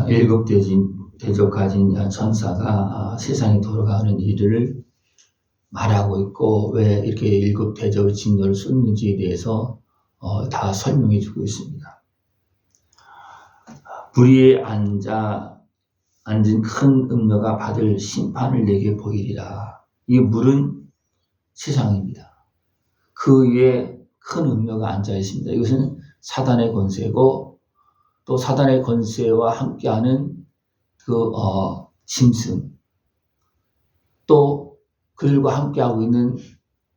일곱 대접 가진 천사가 세상에 돌아가는 일을 말하고 있고 왜 이렇게 일곱 대접의 진노를 쏟는지에 대해서 다 설명해 주고 있습니다. 불의에 앉은 큰 음녀가 받을 심판을 내게 보이리라. 이 물은 세상입니다. 그 위에 큰 음녀가 앉아 있습니다. 이것은 사단의 권세고 또 사단의 권세와 함께하는 그 짐승, 또 그들과 함께하고 있는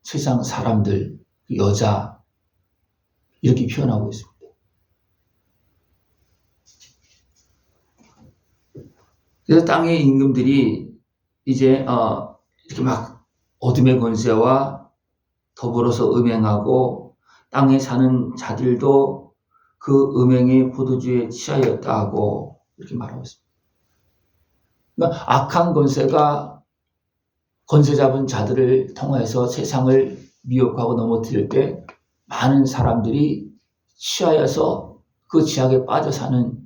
세상 사람들, 여자, 이렇게 표현하고 있습니다. 그래서 땅의 임금들이 이제 이렇게 막 어둠의 권세와 더불어서 음행하고 땅에 사는 자들도 그 음행의 포도주에 취하였다 하고 이렇게 말하고 있습니다. 그러니까 악한 권세가 권세 잡은 자들을 통해서 세상을 미혹하고 넘어뜨릴 때 많은 사람들이 취하여서 그 지악에 빠져 사는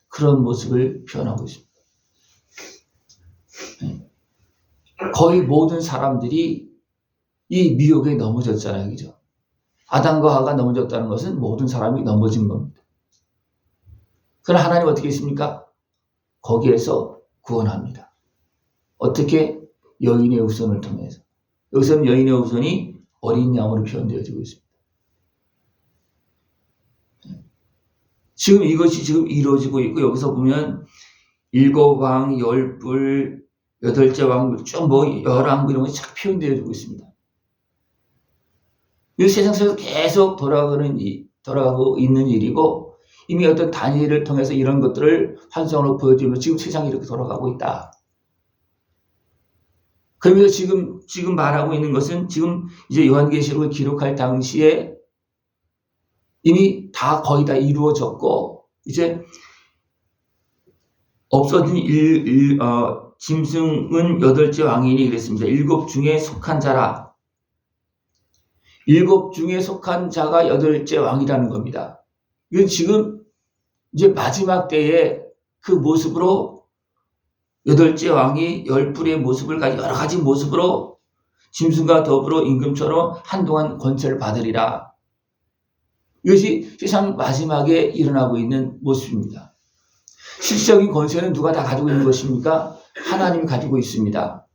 그런 모습을 표현하고 있습니다. 거의 모든 사람들이 이 미혹에 넘어졌잖아요. 그죠? 아담과 하와가 넘어졌다는 것은 모든 사람이 넘어진 겁니다. 그러나 하나님 어떻게 했습니까? 거기에서 구원합니다. 어떻게? 여인의 후손을 통해서. 여기서는 여인의 후손이 어린 양으로 표현되어지고 있습니다. 지금 이것이 지금 이루어지고 있고, 여기서 보면 7왕, 10뿔, 8째 왕, 쭉 열왕 이런 것이 쫙 표현되어지고 있습니다. 이 세상 속에서 계속 돌아가고 있는 일이고, 이미 어떤 단위를 통해서 이런 것들을 환상으로 보여주면 지금 세상이 이렇게 돌아가고 있다. 그러면서 지금 말하고 있는 것은 지금 이제 요한계시록을 기록할 당시에 이미 다 거의 다 이루어졌고, 이제 없어진 짐승은 8째 왕이니 그랬습니다. 7 중에 속한 자라. 7 중에 속한 자가 8째 왕이라는 겁니다. 이건 지금 이제 마지막 때의 그 모습으로 8째 왕이 10뿔의 모습을 가지고 여러 가지 모습으로 짐승과 더불어 임금처럼 한동안 권세를 받으리라. 이것이 세상 마지막에 일어나고 있는 모습입니다. 실질적인 권세는 누가 다 가지고 있는 것입니까? 하나님이 가지고 있습니다.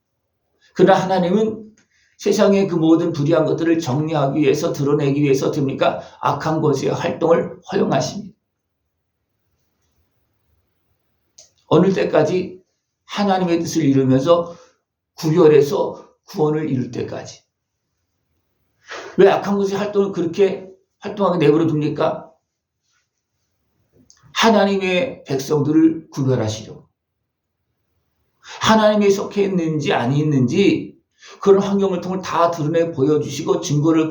그러나 하나님은 세상의 그 모든 불의한 것들을 정리하기 위해서, 드러내기 위해서 됩니까? 악한 권세의 활동을 허용하십니다. 어느 때까지? 하나님의 뜻을 이루면서 구별해서 구원을 이룰 때까지. 왜 악한 것의 활동을 그렇게 활동하게 내버려 둡니까? 하나님의 백성들을 구별하시려고. 하나님에 속해 있는지 아니 있는지 그런 환경을 통해 다 드러내 보여주시고 증거를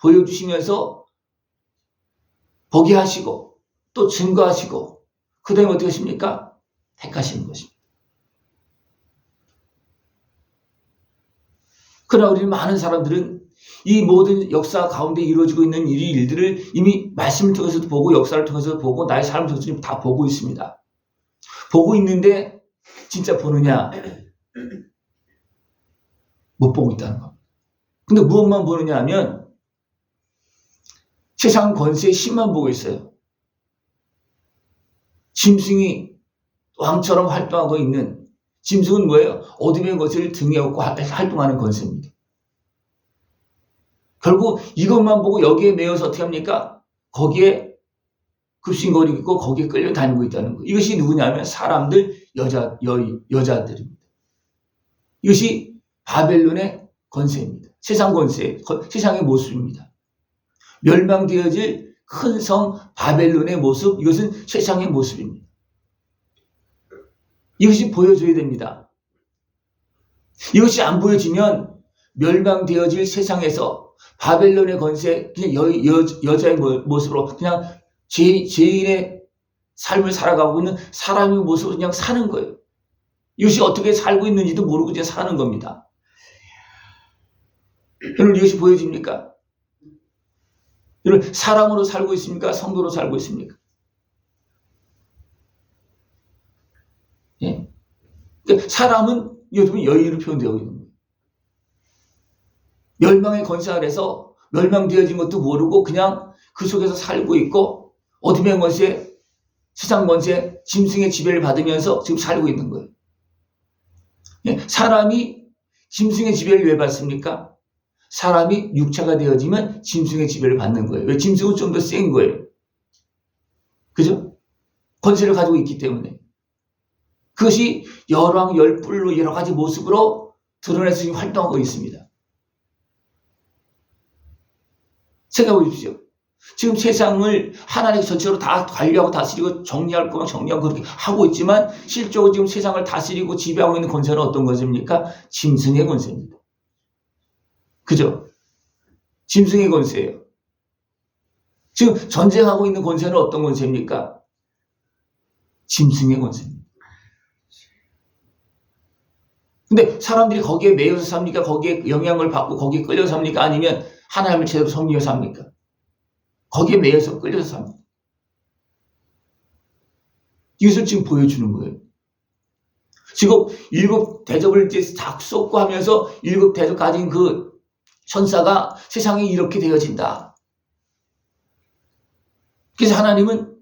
보여주시면서 보게 하시고 또 증거하시고 그 다음에 어떻게 하십니까? 택하시는 것입니다. 그러나 우리 많은 사람들은 이 모든 역사 가운데 이루어지고 있는 일들을 이미 말씀을 통해서도 보고 역사를 통해서도 보고 나의 삶을 통해서도 다 보고 있습니다. 보고 있는데 진짜 보느냐? 못 보고 있다는 겁니다. 근데 무엇만 보느냐 하면 세상 권세의 힘만 보고 있어요. 짐승이 왕처럼 활동하고 있는 짐승은 뭐예요? 어둠의 것을 등에 업고 활동하는 권세입니다. 결국 이것만 보고 여기에 매여서 어떻게 합니까? 거기에 급신거리고 있고 거기에 끌려다니고 있다는 거예요. 이것이 누구냐면 사람들, 여자들입니다. 이것이 바벨론의 권세입니다. 세상 권세, 세상의 모습입니다. 멸망되어질 큰 성 바벨론의 모습, 이것은 세상의 모습입니다. 이것이 보여줘야 됩니다. 이것이 안 보여지면 멸망되어질 세상에서 바벨론의 권세, 그냥 여자의 모습으로 그냥 죄인의 삶을 살아가고 있는 사람의 모습으로 그냥 사는 거예요. 이것이 어떻게 살고 있는지도 모르고 그냥 사는 겁니다. 여러분 이것이 보여집니까? 여러분 사람으로 살고 있습니까? 성도로 살고 있습니까? 예? 그러니까 사람은 여러분 여인으로 표현되고 있는 거예요. 멸망의 권세 아래서 멸망되어진 것도 모르고 그냥 그 속에서 살고 있고 어둠의 권세, 세상 권세, 짐승의 지배를 받으면서 지금 살고 있는 거예요. 예? 사람이 짐승의 지배를 왜 받습니까? 사람이 육체가 되어지면 짐승의 지배를 받는 거예요. 왜? 짐승은 좀 더 센 거예요. 그죠? 권세를 가지고 있기 때문에. 그것이 열왕 열불로 여러 가지 모습으로 드러내서 활동하고 있습니다. 생각해 보십시오. 지금 세상을 하나님이 전체로 다 관리하고 다스리고 정리할 거면 정리하고 그렇게 하고 있지만 실적으로 지금 세상을 다스리고 지배하고 있는 권세는 어떤 권세입니까? 짐승의 권세입니다. 그죠? 짐승의 권세예요. 지금 전쟁하고 있는 권세는 어떤 권세입니까? 짐승의 권세입니다. 근데 사람들이 거기에 매여서 삽니까? 거기에 영향을 받고 거기에 끌려서 삽니까? 아니면 하나님을 제대로 섬기면서 삽니까? 거기에 매여서 끌려서 삽니다. 이것을 지금 보여주는 거예요. 지금 7 대접을 이제 다 쏟고 하면서 7 대접 가진 그 천사가 세상이 이렇게 되어진다. 그래서 하나님은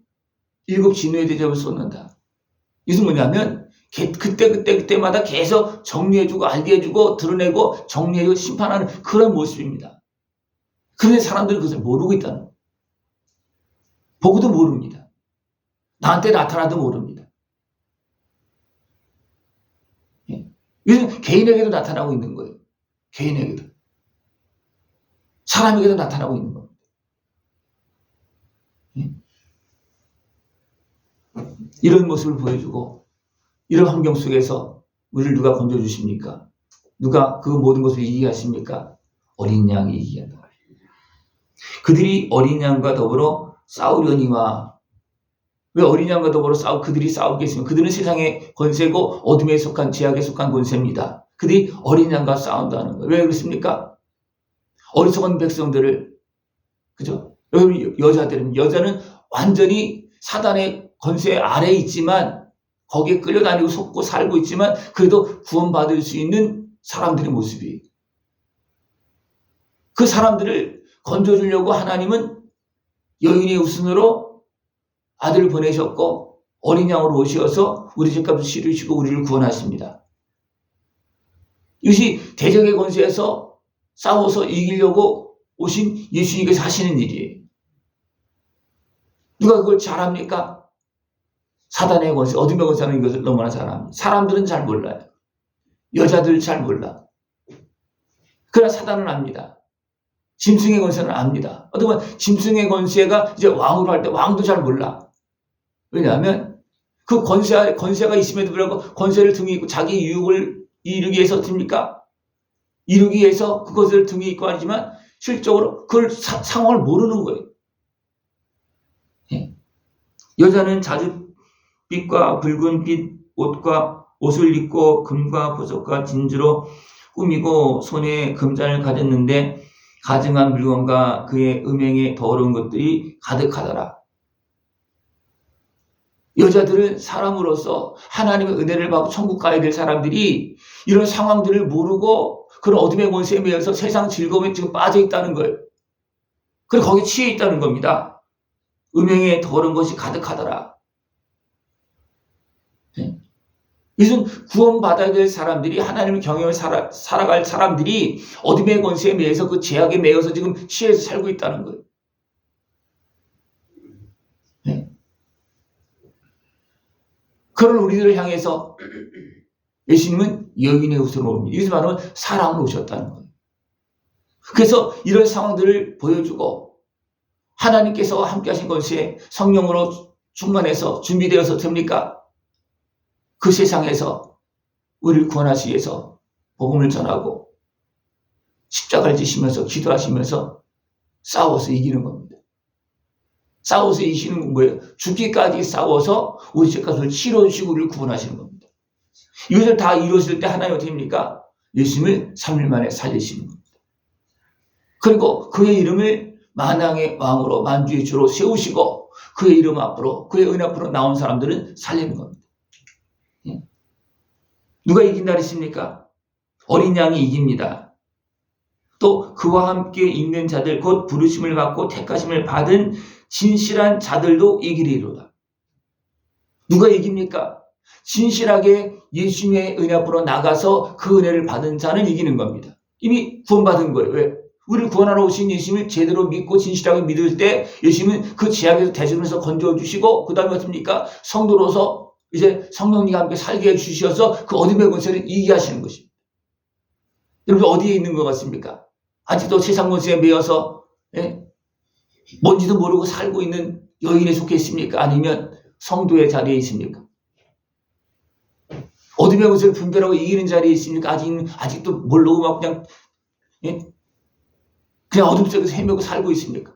7 진노의 대접을 쏟는다. 이것은 뭐냐면 그때마다 계속 정리해주고 알게 해주고 드러내고 정리해주고 심판하는 그런 모습입니다. 그런데 사람들은 그것을 모르고 있다는 거예요. 보고도 모릅니다. 나한테 나타나도 모릅니다. 이것은 개인에게도 나타나고 있는 거예요. 개인에게도. 사람에게도 나타나고 있는 겁니다. 이런 모습을 보여주고 이런 환경 속에서 우리를 누가 건져주십니까? 누가 그 모든 것을 이기게 하십니까? 어린 양이 이기게 한다. 그들이 어린 양과 더불어 싸우려니와 왜 어린 양과 더불어 그들이 싸우겠습니까? 그들은 세상의 권세고 어둠에 속한 죄악에 속한 권세입니다. 그들이 어린 양과 싸운다는 거예요. 왜 그렇습니까? 어리석은 백성들을 그죠? 여자는 완전히 사단의 권세 아래에 있지만 거기에 끌려다니고 속고 살고 있지만 그래도 구원받을 수 있는 사람들의 모습이에요. 그 사람들을 건져주려고 하나님은 여인의 우순으로 아들을 보내셨고 어린 양으로 오셔서 우리 죄값을 치르시고 우리를 구원하십니다. 이것이 대적의 권세에서 싸워서 이기려고 오신 예수님께서 하시는 일이에요. 누가 그걸 잘합니까? 사단의 권세, 어둠의 권세는 이것을 너무나 잘합니다. 사람들은 잘 몰라요. 여자들 잘 몰라. 그러나 사단은 압니다. 짐승의 권세는 압니다. 어떤 짐승의 권세가 이제 왕으로 할 때 왕도 잘 몰라. 왜냐하면 그 권세가 있음에도 불구하고 권세를 등에 입고 자기 유익을 이루기 위해서 어떻습니까? 이루기 위해서 그것을 등에 입고 하지만 실적으로 그걸 상황을 모르는 거예요. 예. 여자는 자줏빛과 붉은 빛 옷을 입고 금과 보석과 진주로 꾸미고 손에 금잔을 가졌는데 가증한 물건과 그의 음행에 더러운 것들이 가득하더라. 여자들은 사람으로서 하나님의 은혜를 받고 천국 가야 될 사람들이 이런 상황들을 모르고 그런 어둠의 권세에 매여서 세상 즐거움에 지금 빠져 있다는 거예요. 그리고 거기에 취해 있다는 겁니다. 음행에 더러운 것이 가득하더라. 이것은 구원받아야 될 사람들이 하나님의 경영을 살아갈 사람들이 어둠의 권세에 매여서 그 죄악에 매여서 지금 취해서 살고 있다는 거예요. 네. 그런 우리들을 향해서 예수님은 여인의 우선으로 옵니다. 이것을 말하면 사랑으로 오셨다는 거예요. 그래서 이런 상황들을 보여주고 하나님께서 함께 하신 것이 성령으로 충만해서 준비되어서 됩니까? 그 세상에서 우리를 구원하시기 위해서 복음을 전하고 십자가를 지시면서 기도하시면서 싸워서 이기는 겁니다. 싸워서 이기시는 건 뭐예요? 죽기까지 싸워서 우리 죄값을 치러주시고 우리를 구원하시는 겁니다. 이것을 다 이루었을 때 하나님 어떻게 합니까? 예수님을 3일 만에 살리시는 겁니다. 그리고 그의 이름을 만왕의 왕으로 만주의 주로 세우시고 그의 이름 앞으로 그의 은혜 앞으로 나온 사람들은 살리는 겁니다. 누가 이긴다 그랬습니까? 어린 양이 이깁니다. 또 그와 함께 있는 자들 곧 부르심을 받고 택하심을 받은 진실한 자들도 이기리로다. 누가 이깁니까? 진실하게 예수님의 은혜 앞으로 나가서 그 은혜를 받은 자는 이기는 겁니다. 이미 구원받은 거예요. 왜? 우리를 구원하러 오신 예수님을 제대로 믿고 진실하게 믿을 때 예수님은 그 죄악에서 대적에서 건져주시고 그 다음에 어떻습니까? 성도로서 이제 성령님과 함께 살게 해주셔서 그 어둠의 권세를 이기게 하시는 것입니다. 여러분 어디에 있는 것 같습니까? 아직도 세상 권세에 매여서 뭔지도 모르고 살고 있는 여인에 속해 있습니까? 아니면 성도의 자리에 있습니까? 어둠의 권세를 분별하고 이기는 자리에 있습니까? 아직도 모르고 막 그냥 어둠 속에서 헤매고 살고 있습니까?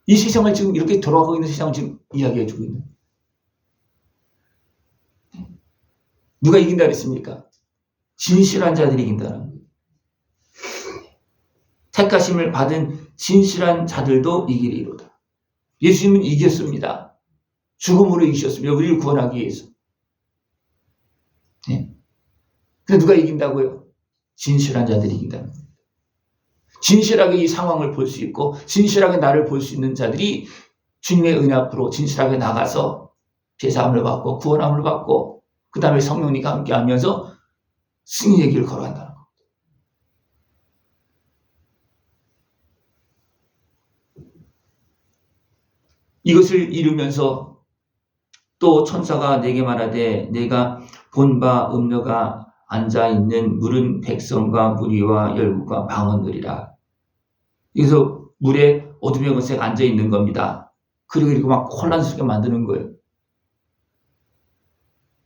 이 세상을 지금 이렇게 돌아가고 있는 세상을 지금 이야기해주고 있는. 누가 이긴다 그랬습니까? 진실한 자들이 이긴다는 거예요. 택하심을 받은 진실한 자들도 이기리로다. 예수님은 이겼습니다. 죽음으로 이기셨습니다. 우리를 구원하기 위해서. 근데 누가 이긴다고요? 진실한 자들이 이긴다는 거예요. 진실하게 이 상황을 볼 수 있고 진실하게 나를 볼 수 있는 자들이 주님의 은혜 앞으로 진실하게 나가서 죄사함을 받고 구원함을 받고 그 다음에 성령님과 함께하면서 승리의 길을 걸어간다는 겁니다. 이것을 이루면서 또 천사가 내게 말하되 내가 본 바 음녀가 앉아있는 물은 백성과 무리와 열국과 방언들이라. 여기서 물에 어둠의 권세가 앉아있는 겁니다. 그리고 막 혼란스럽게 만드는 거예요.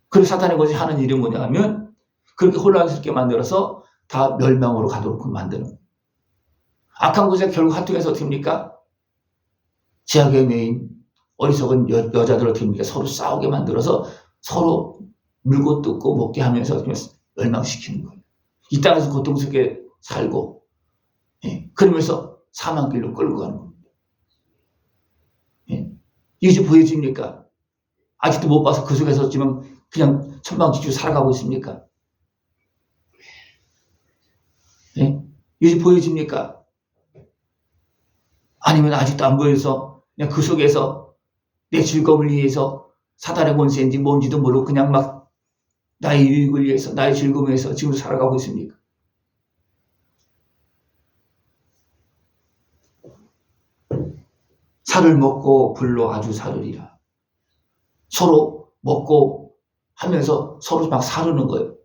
그래서 사탄의 것이 하는 일이 뭐냐 하면 그렇게 혼란스럽게 만들어서 다 멸망으로 가도록 만드는 거예요. 악한 것에 결국 하통해서 어떻게 합니까? 제약의 메인 어리석은 여자들을 어떻게 합니까? 서로 싸우게 만들어서 서로 물고 뜯고 먹게 하면서 어떻게 멸망시키는 거예요. 이 땅에서 고통스럽게 살고 그러면서 사망길로 끌고 가는 겁니다. 이게 지금 보여집니까? 아직도 못 봐서 그 속에서 지금 그냥 천방지축 살아가고 있습니까? 이게 지금 보여집니까? 아니면 아직도 안 보여서 그냥 그 속에서 내 즐거움을 위해서 사단의 권세인지 뭔지도 모르고 그냥 막 나의 유익을 위해서 나의 즐거움을 위해서 지금 살아가고 있습니까? 살을 먹고 불로 아주 사르리라. 서로 먹고 하면서 서로 막 사르는 거예요.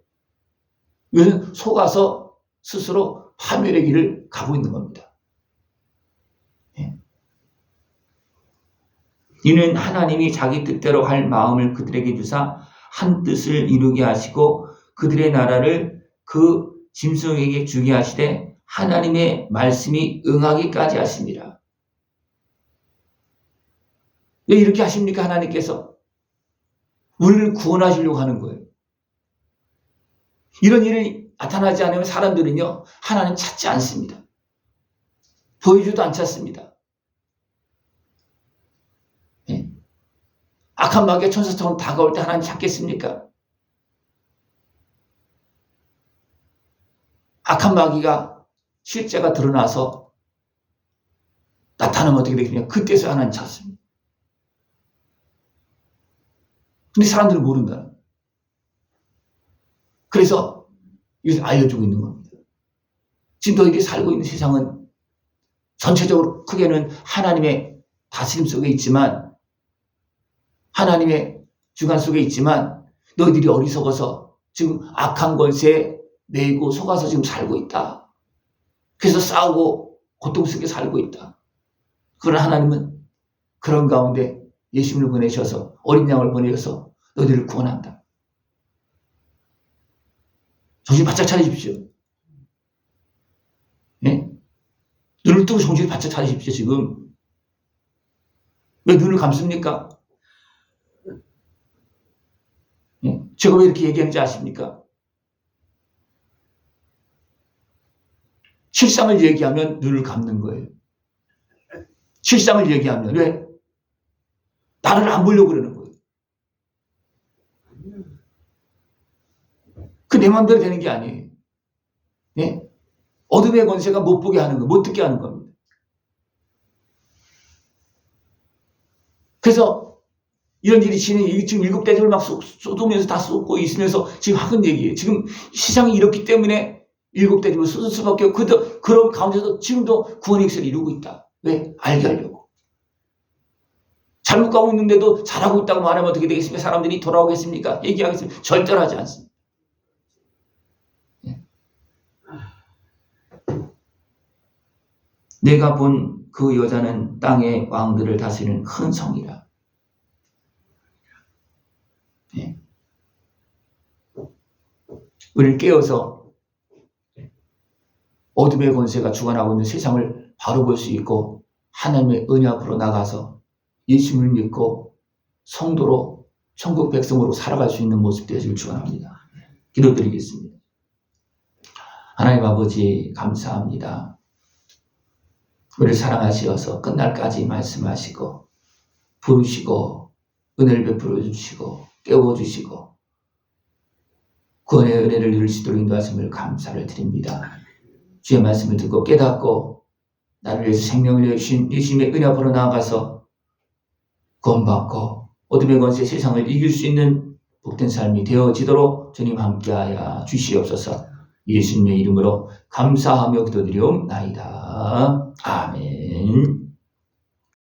이것은 속아서 스스로 파멸의 길을 가고 있는 겁니다. 이는 하나님이 자기 뜻대로 할 마음을 그들에게 주사 한 뜻을 이루게 하시고 그들의 나라를 그 짐승에게 주게 하시되 하나님의 말씀이 응하기까지 하십니다. 왜 이렇게 하십니까? 하나님께서 우리를 구원하시려고 하는 거예요. 이런 일이 나타나지 않으면 사람들은요 하나님 찾지 않습니다. 보여주도 않지 않습니다. 악한 마귀가 천사처럼 다가올 때 하나님 찾겠습니까? 악한 마귀가 실제가 드러나서 나타나면 어떻게 되겠냐? 그때서 하나님 찾습니다. 근데 사람들은 모른다. 그래서 이것을 알려주고 있는 겁니다. 지금 너희들이 살고 있는 세상은 전체적으로 크게는 하나님의 다스림 속에 있지만 하나님의 주관 속에 있지만 너희들이 어리석어서 지금 악한 권세에 매이고 속아서 지금 살고 있다. 그래서 싸우고 고통스럽게 살고 있다. 그러나 하나님은 그런 가운데 예수님을 보내셔서 어린 양을 보내셔서 너희들을 구원한다. 정신 바짝 차리십시오. 눈을 뜨고 정신 바짝 차리십시오. 지금 왜 눈을 감습니까? 제가 왜 이렇게 얘기하는지 아십니까? 실상을 얘기하면 눈을 감는 거예요. 실상을 얘기하면 왜? 나를 안 보려고 그러는 거예요. 그 내 마음대로 되는 게 아니에요. 네? 어둠의 권세가 못 보게 하는 거, 못 듣게 하는 겁니다. 그래서 이런 일이 지금 7대접을 막 쏟으면서 다 쏟고 있으면서 지금 하는 얘기예요. 지금 시장이 이렇기 때문에 7대접을 쏟을 수밖에 없고, 그런 가운데서 지금도 구원의 역사를 이루고 있다. 왜? 알게 하려고. 잘못 가고 있는데도 잘하고 있다고 말하면 어떻게 되겠습니까? 사람들이 돌아오겠습니까? 얘기하겠습니까? 절대로 하지 않습니다. 내가 본 그 여자는 땅의 왕들을 다스리는 큰 성이라. 네. 우리를 깨워서 어둠의 권세가 주관하고 있는 세상을 바로 볼 수 있고 하나님의 은혜 앞으로 나가서 예수님을 믿고 성도로 천국 백성으로 살아갈 수 있는 모습 되시길 축원합니다. 기도드리겠습니다. 하나님 아버지 감사합니다. 우리를 사랑하시어서 끝날까지 말씀하시고 부르시고 은혜를 베풀어 주시고 깨워주시고 구원의 은혜를 누릴 수 있도록 인도하심을 감사를 드립니다. 주의 말씀을 듣고 깨닫고 나를 위해서 생명을 내주신 예수님의 은혜 앞으로 나아가서 구원받고 어둠의 권세 세상을 이길 수 있는 복된 삶이 되어지도록 주님 함께하여 주시옵소서. 예수님의 이름으로 감사하며 기도드리옵나이다. 아멘.